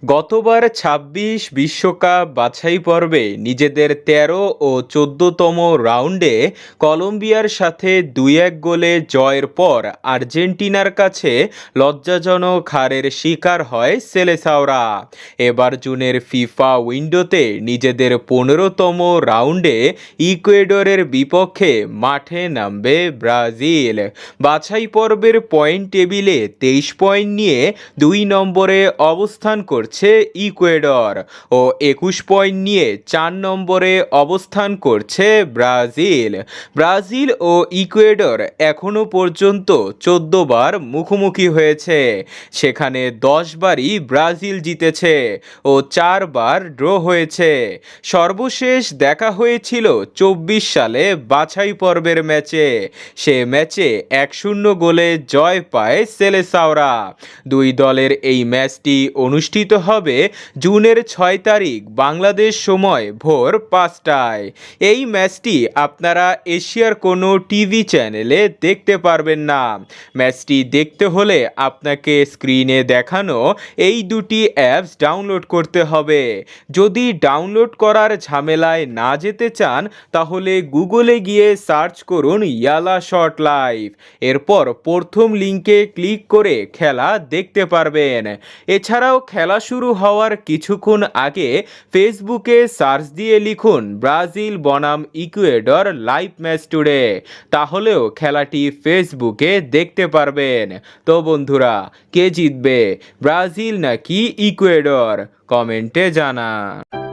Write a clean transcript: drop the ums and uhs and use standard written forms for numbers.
গতবার ২৬ বিশ্বকাপ বাছাই পর্বে নিজেদের ১৩ ও ১৪তম রাউন্ডে কলম্বিয়ার সাথে ২-১ গোলে জয়ের পর আর্জেন্টিনার কাছে লজ্জাজনক হারের শিকার হয় সেলেসাওরা। এবার জুনের ফিফা উইন্ডোতে নিজেদের ১৫তম রাউন্ডে ইকুয়েডরের বিপক্ষে মাঠে নামবে ব্রাজিল। বাছাই পর্বের পয়েন্ট টেবিলে ২৩ পয়েন্ট নিয়ে ২ নম্বরে অবস্থান করছে ইকুয়েডর ও ২১ পয়েন্ট নিয়ে ৪ নম্বরে অবস্থান করছে ব্রাজিল ও ইকুয়েডর এখনো পর্যন্ত ১৪ বার মুখোমুখি হয়েছে, সেখানে ১০ বারই ব্রাজিল জিতেছে ও ৪ বার ড্র হয়েছে। সর্বশেষ দেখা হয়েছিল ২৪ সালে বাছাই পর্বের ম্যাচে। সে ম্যাচে ১-০ গোলে জয় পায় সেলেসাওরা। দুই দলের এই ম্যাচটি অনুষ্ঠিত হবে জুনের ৬ তারিখ বাংলাদেশ সময় ভোর ৫টায়। এই ম্যাচটি আপনারা এশিয়ার কোনো টিভি চ্যানেলে দেখতে পারবেন না। ম্যাচটি দেখতে হলে আপনাকে স্ক্রিনে দেখানো এই দুটি অ্যাপস ডাউনলোড করতে হবে। যদি ডাউনলোড করার ঝামেলায় না যেতে চান তাহলে গুগলে গিয়ে সার্চ করুন ইয়ালা শট লাইভ, এরপর প্রথম লিঙ্কে ক্লিক করে খেলা দেখতে পারবেন। এছাড়াও খেলা শুরু হওয়ার কিছুক্ষণ আগে ফেসবুকে সার্চ দিয়ে লিখুন ব্রাজিল বনাম ইকুয়েডর লাইভ ম্যাচ টুডে, তাহলেও খেলাটি ফেসবুকে দেখতে পারবেন। তো বন্ধুরা, কে জিতবে, ব্রাজিল নাকি ইকুয়েডর? কমেন্টে জানান।